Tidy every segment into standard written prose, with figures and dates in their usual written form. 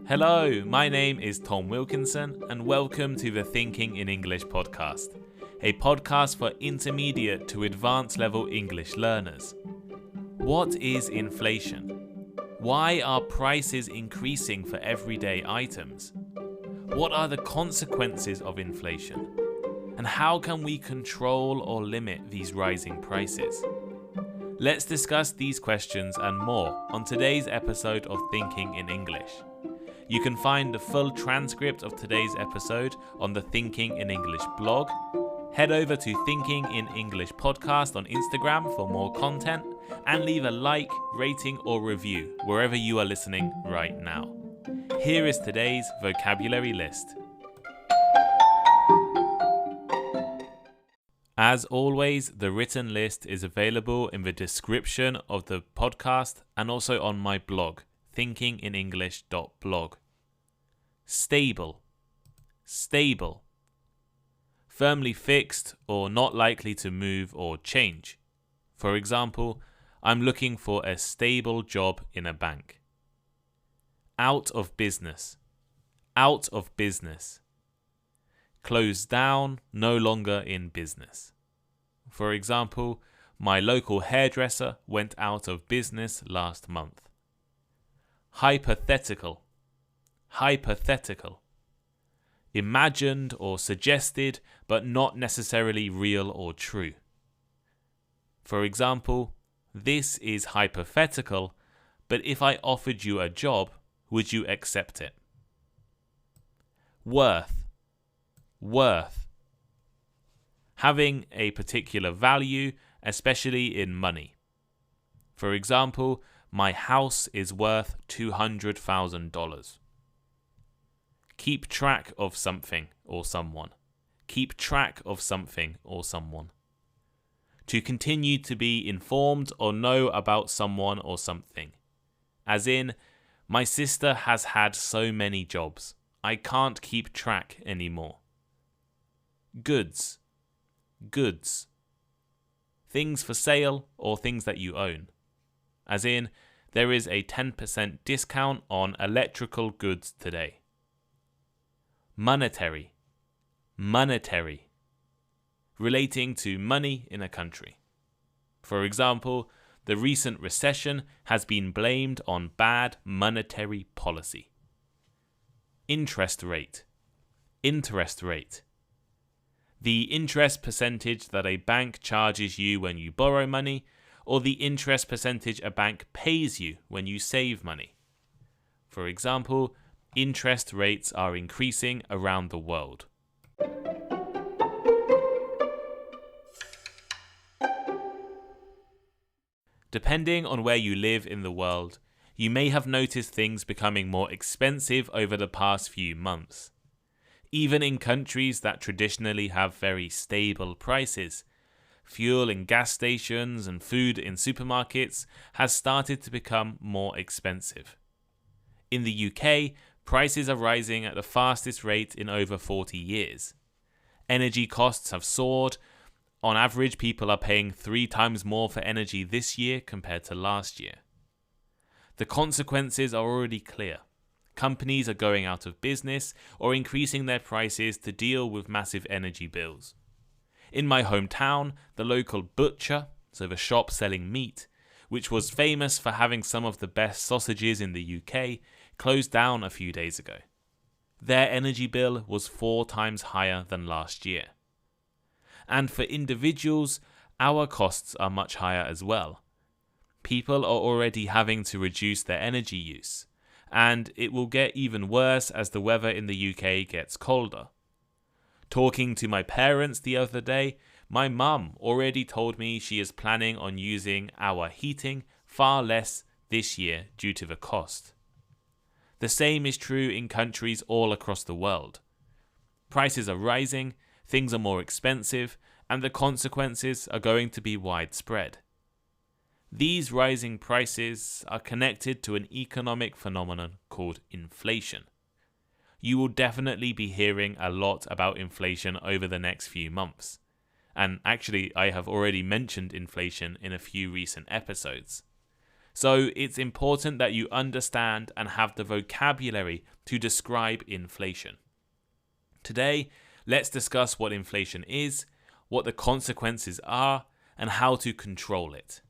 Hello, my name is Tom Wilkinson and welcome to the Thinking in English podcast, a podcast for intermediate to advanced level English learners. What is inflation? Why are prices increasing for everyday items? What are the consequences of inflation? And how can we control or limit these rising prices? Let's discuss these questions and more on today's episode of Thinking in English. You can find the full transcript of today's episode on the Thinking in English blog. Head over to Thinking in English podcast on Instagram for more content and leave a like, rating or review wherever you are listening right now. Here is today's vocabulary list. As always, the written list is available in the description of the podcast and also on my blog, thinkinginenglish.blog. Stable. Stable. Firmly fixed or not likely to move or change. For example, I'm looking for a stable job in a bank. Out of business. Out of business. Closed down, no longer in business. For example, my local hairdresser went out of business last month. Hypothetical. Hypothetical. Imagined or suggested, but not necessarily real or true. For example, this is hypothetical, but if I offered you a job, would you accept it? Worth. Worth. Having a particular value, especially in money. For example, my house is worth $200,000. Keep track of something or someone. Keep track of something or someone. To continue to be informed or know about someone or something. As in, my sister has had so many jobs. I can't keep track anymore. Goods. Goods. Things for sale or things that you own. As in, there is a 10% discount on electrical goods today. Monetary. Monetary. Relating to money in a country. For example, the recent recession has been blamed on bad monetary policy. Interest rate. Interest rate. The interest percentage that a bank charges you when you borrow money, or the interest percentage a bank pays you when you save money. For example, interest rates are increasing around the world. Depending on where you live in the world, you may have noticed things becoming more expensive over the past few months. Even in countries that traditionally have very stable prices, fuel in gas stations and food in supermarkets has started to become more expensive. In the UK, prices are rising at the fastest rate in over 40 years. Energy costs have soared. On average, people are paying 3 times more for energy this year compared to last year. The consequences are already clear. Companies are going out of business or increasing their prices to deal with massive energy bills. In my hometown, the local butcher, so the shop selling meat, which was famous for having some of the best sausages in the UK, closed down a few days ago. Their energy bill was 4 times higher than last year. And for individuals, our costs are much higher as well. People are already having to reduce their energy use, and it will get even worse as the weather in the UK gets colder. Talking to my parents the other day, my mum already told me she is planning on using our heating far less this year due to the cost. The same is true in countries all across the world. Prices are rising, things are more expensive, and the consequences are going to be widespread. These rising prices are connected to an economic phenomenon called inflation. You will definitely be hearing a lot about inflation over the next few months. And actually, I have already mentioned inflation in a few recent episodes. So it's important that you understand and have the vocabulary to describe inflation. Today, let's discuss what inflation is, what the consequences are, and how to control it.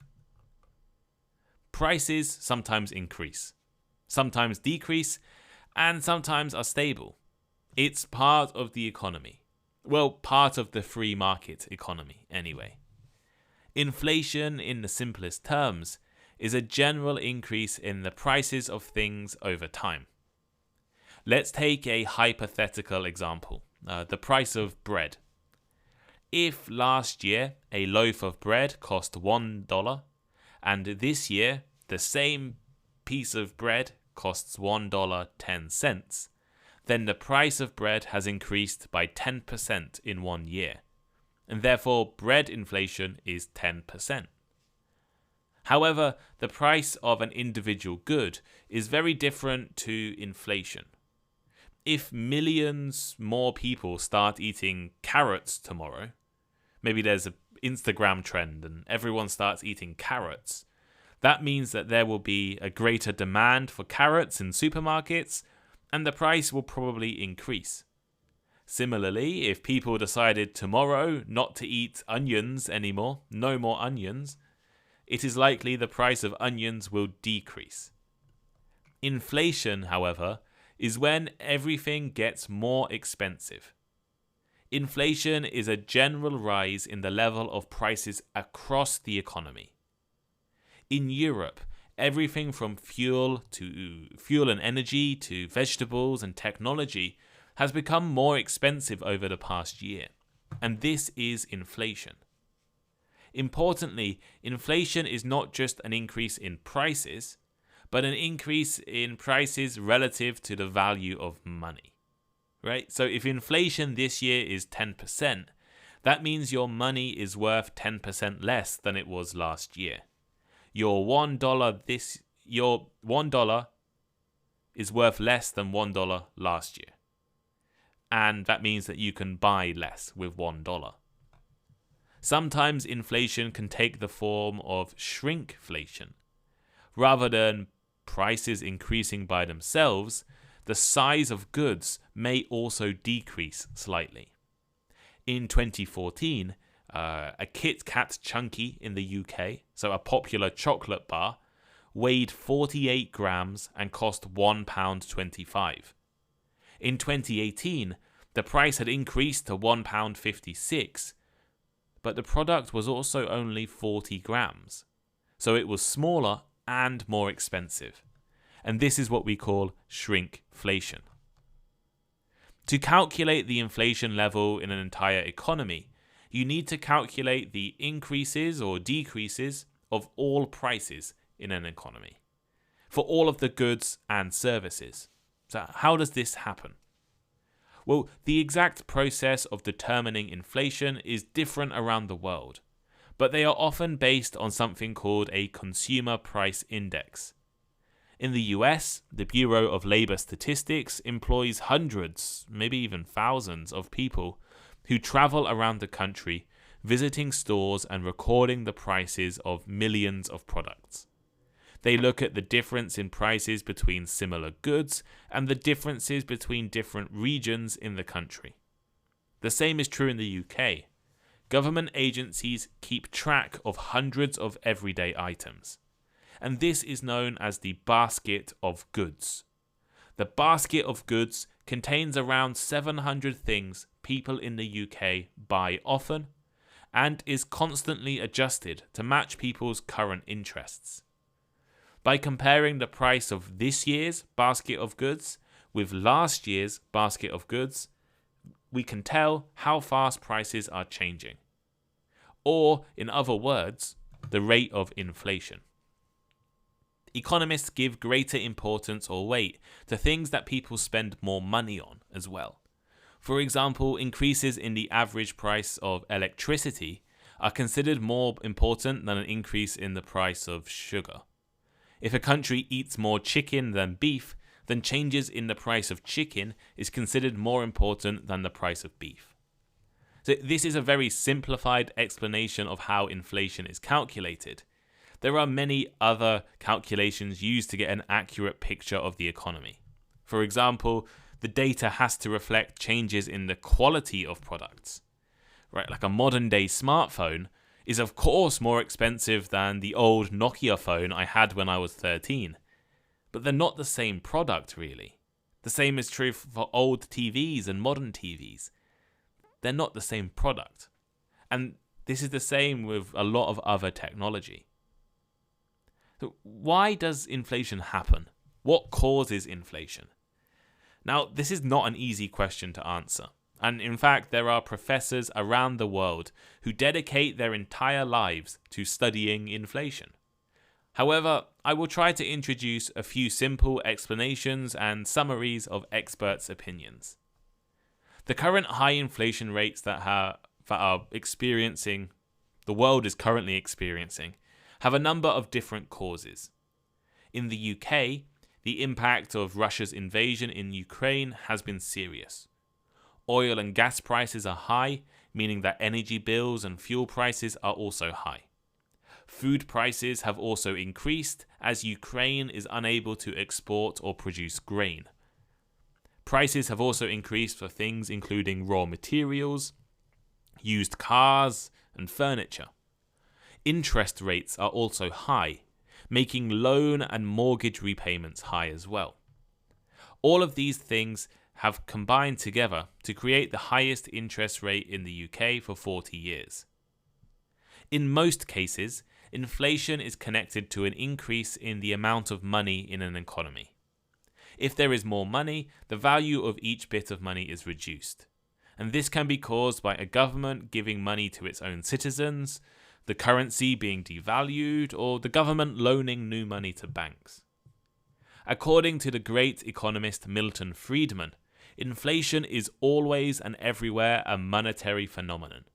Prices sometimes increase, sometimes decrease, and sometimes are stable. It's part of the economy. Well, part of the free market economy, anyway. Inflation, in the simplest terms, is a general increase in the prices of things over time. Let's take a hypothetical example, the price of bread. If last year a loaf of bread cost $1, and this year the same piece of bread costs $1.10, then the price of bread has increased by 10% in 1 year, and therefore bread inflation is 10%. However, the price of an individual good is very different to inflation. If millions more people start eating carrots tomorrow, maybe there's an Instagram trend and everyone starts eating carrots, that means that there will be a greater demand for carrots in supermarkets and the price will probably increase. Similarly, if people decided tomorrow not to eat onions anymore, no more onions, it is likely the price of onions will decrease. Inflation, however, is when everything gets more expensive. Inflation is a general rise in the level of prices across the economy. In Europe, everything from fuel and energy to vegetables and technology has become more expensive over the past year, and this is inflation. Importantly, inflation is not just an increase in prices, but an increase in prices relative to the value of money. Right? So if inflation this year is 10%, that means your money is worth 10% less than it was last year. Your $1 is worth less than $1 last year. And that means that you can buy less with $1. Sometimes inflation can take the form of shrinkflation. Rather than prices increasing by themselves, the size of goods may also decrease slightly. In 2014, a Kit Kat Chunky in the UK, so a popular chocolate bar, weighed 48 grams and cost £1.25. In 2018, the price had increased to £1.56, but the product was also only 40 grams, so it was smaller and more expensive. And this is what we call shrinkflation. To calculate the inflation level in an entire economy, you need to calculate the increases or decreases of all prices in an economy for all of the goods and services. So how does this happen? Well, the exact process of determining inflation is different around the world, but they are often based on something called a consumer price index. In the US, the Bureau of Labor Statistics employs hundreds, maybe even thousands of people who travel around the country, visiting stores and recording the prices of millions of products. They look at the difference in prices between similar goods and the differences between different regions in the country. The same is true in the UK. Government agencies keep track of hundreds of everyday items, and this is known as the basket of goods. The basket of goods contains around 700 things people in the UK buy often and is constantly adjusted to match people's current interests. By comparing the price of this year's basket of goods with last year's basket of goods, we can tell how fast prices are changing. Or, in other words, the rate of inflation. Economists give greater importance or weight to things that people spend more money on as well. For example, increases in the average price of electricity are considered more important than an increase in the price of sugar. If a country eats more chicken than beef, then changes in the price of chicken is considered more important than the price of beef. So this is a very simplified explanation of how inflation is calculated. There are many other calculations used to get an accurate picture of the economy. For example, the data has to reflect changes in the quality of products. Right, like a modern day smartphone is of course more expensive than the old Nokia phone I had when I was 13. But they're not the same product really. The same is true for old TVs and modern TVs. They're not the same product. And this is the same with a lot of other technology. So why does inflation happen? What causes inflation? Now, this is not an easy question to answer. And in fact, there are professors around the world who dedicate their entire lives to studying inflation. However, I will try to introduce a few simple explanations and summaries of experts' opinions. The current high inflation rates that the world is currently experiencing, have a number of different causes. In the UK, the impact of Russia's invasion in Ukraine has been serious. Oil and gas prices are high, meaning that energy bills and fuel prices are also high. Food prices have also increased as Ukraine is unable to export or produce grain. Prices have also increased for things including raw materials, used cars, and furniture. Interest rates are also high, making loan and mortgage repayments high as well. All of these things have combined together to create the highest interest rate in the UK for 40 years. In most cases, inflation is connected to an increase in the amount of money in an economy. If there is more money, the value of each bit of money is reduced. And this can be caused by a government giving money to its own citizens, the currency being devalued, or the government loaning new money to banks. According to the great economist Milton Friedman, inflation is always and everywhere a monetary phenomenon.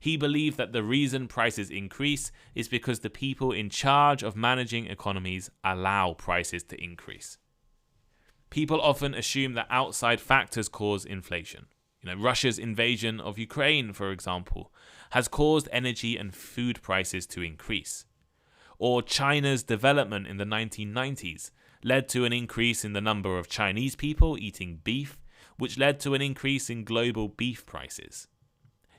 He believed that the reason prices increase is because the people in charge of managing economies allow prices to increase. People often assume that outside factors cause inflation. Russia's invasion of Ukraine, for example, has caused energy and food prices to increase. Or China's development in the 1990s led to an increase in the number of Chinese people eating beef, which led to an increase in global beef prices.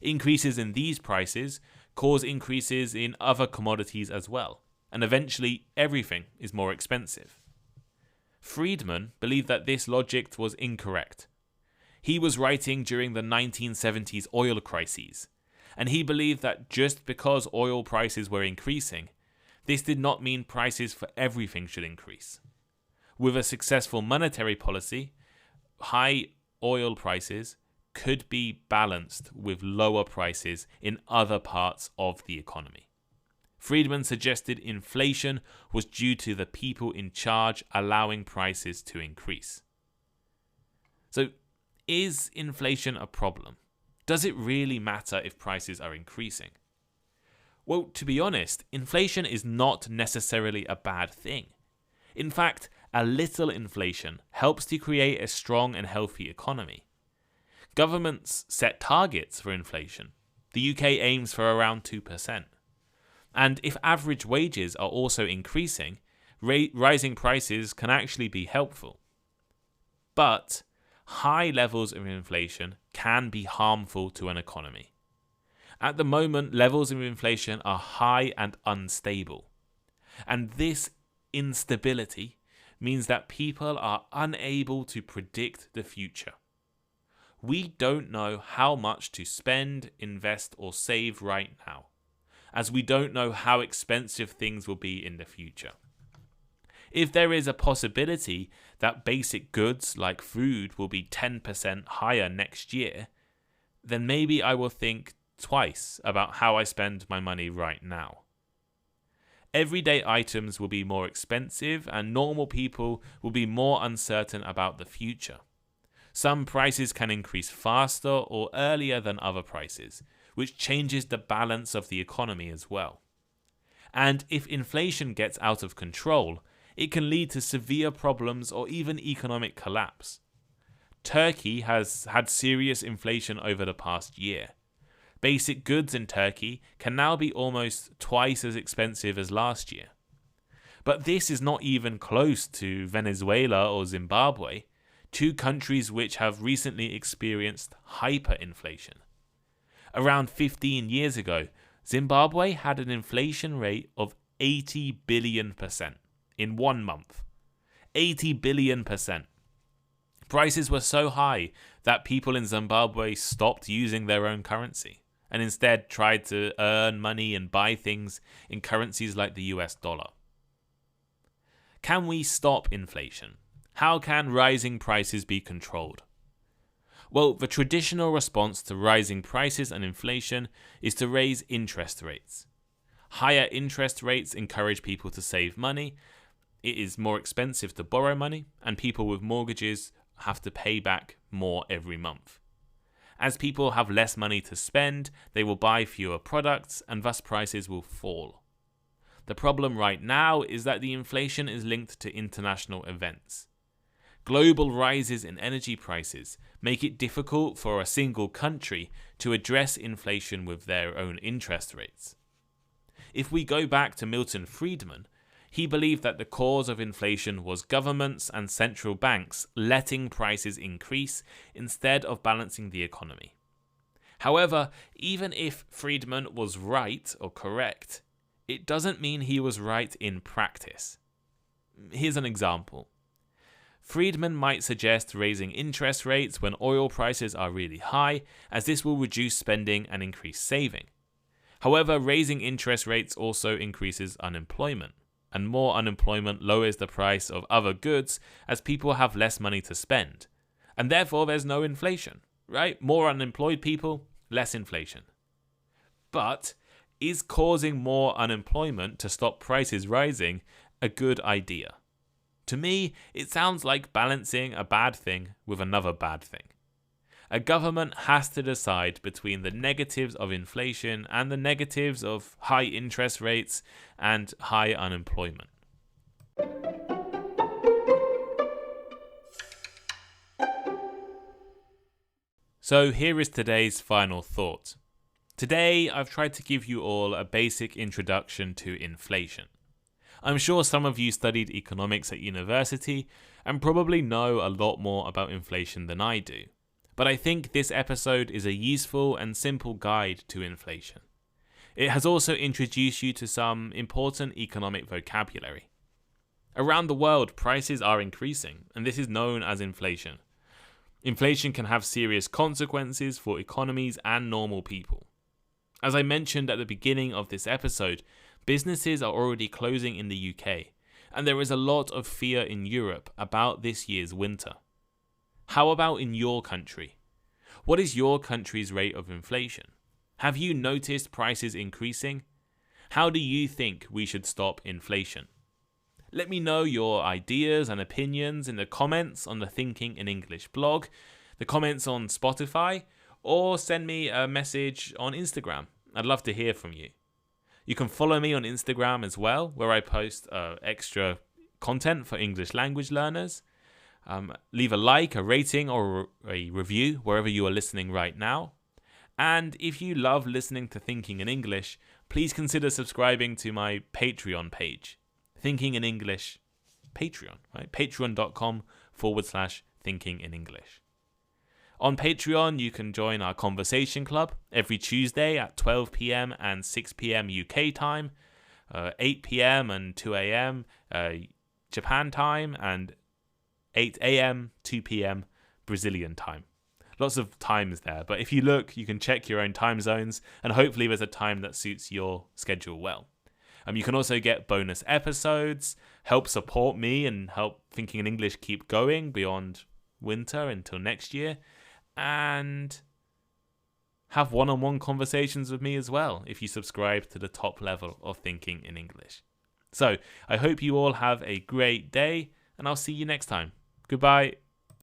Increases in these prices cause increases in other commodities as well, and eventually everything is more expensive. Friedman believed that this logic was incorrect. He was writing during the 1970s oil crises, and he believed that just because oil prices were increasing, this did not mean prices for everything should increase. With a successful monetary policy, high oil prices could be balanced with lower prices in other parts of the economy. Friedman suggested inflation was due to the people in charge allowing prices to increase. So, is inflation a problem? Does it really matter if prices are increasing? Well, to be honest, inflation is not necessarily a bad thing. In fact, a little inflation helps to create a strong and healthy economy. Governments set targets for inflation. The UK aims for around 2%. And if average wages are also increasing, rising prices can actually be helpful. But high levels of inflation can be harmful to an economy. At the moment, levels of inflation are high and unstable. And this instability means that people are unable to predict the future. We don't know how much to spend, invest, or save right now, as we don't know how expensive things will be in the future. If there is a possibility that basic goods like food will be 10% higher next year, then maybe I will think twice about how I spend my money right now. Everyday items will be more expensive and normal people will be more uncertain about the future. Some prices can increase faster or earlier than other prices, which changes the balance of the economy as well. And if inflation gets out of control, it can lead to severe problems or even economic collapse. Turkey has had serious inflation over the past year. Basic goods in Turkey can now be almost twice as expensive as last year. But this is not even close to Venezuela or Zimbabwe, two countries which have recently experienced hyperinflation. Around 15 years ago, Zimbabwe had an inflation rate of 80 billion% in 1 month. 80 billion%. Prices were so high that people in Zimbabwe stopped using their own currency and instead tried to earn money and buy things in currencies like the US dollar. Can we stop inflation? How can rising prices be controlled? Well, the traditional response to rising prices and inflation is to raise interest rates. Higher interest rates encourage people to save money. It is more expensive to borrow money, and people with mortgages have to pay back more every month. As people have less money to spend, they will buy fewer products, and thus prices will fall. The problem right now is that the inflation is linked to international events. Global rises in energy prices make it difficult for a single country to address inflation with their own interest rates. If we go back to Milton Friedman, he believed that the cause of inflation was governments and central banks letting prices increase instead of balancing the economy. However, even if Friedman was right or correct, it doesn't mean he was right in practice. Here's an example. Friedman might suggest raising interest rates when oil prices are really high, as this will reduce spending and increase saving. However, raising interest rates also increases unemployment, and more unemployment lowers the price of other goods as people have less money to spend. And therefore there's no inflation, right? More unemployed people, less inflation. But is causing more unemployment to stop prices rising a good idea? To me, it sounds like balancing a bad thing with another bad thing. A government has to decide between the negatives of inflation and the negatives of high interest rates and high unemployment. So here is today's final thought. Today, I've tried to give you all a basic introduction to inflation. I'm sure some of you studied economics at university and probably know a lot more about inflation than I do. But I think this episode is a useful and simple guide to inflation. It has also introduced you to some important economic vocabulary. Around the world, prices are increasing, and this is known as inflation. Inflation can have serious consequences for economies and normal people. As I mentioned at the beginning of this episode, businesses are already closing in the UK, and there is a lot of fear in Europe about this year's winter. How about in your country? What is your country's rate of inflation? Have you noticed prices increasing? How do you think we should stop inflation? Let me know your ideas and opinions in the comments on the Thinking in English blog, the comments on Spotify, or send me a message on Instagram. I'd love to hear from you. You can follow me on Instagram as well, where I post extra content for English language learners. Leave a like, a rating, or a review wherever you are listening right now. And if you love listening to Thinking in English, please consider subscribing to my Patreon page. Thinking in English Patreon, right? Patreon.com/Thinking in English. On Patreon, you can join our conversation club every Tuesday at 12 p.m. and 6 p.m. UK time, 8 p.m. and 2 a.m. Japan time, and 8 a.m., 2 p.m. Brazilian time. Lots of times there, but if you look, you can check your own time zones, and hopefully there's a time that suits your schedule well. You can also get bonus episodes, help support me and help Thinking in English keep going beyond winter until next year, and have one-on-one conversations with me as well if you subscribe to the top level of Thinking in English. So I hope you all have a great day, and I'll see you next time. Goodbye.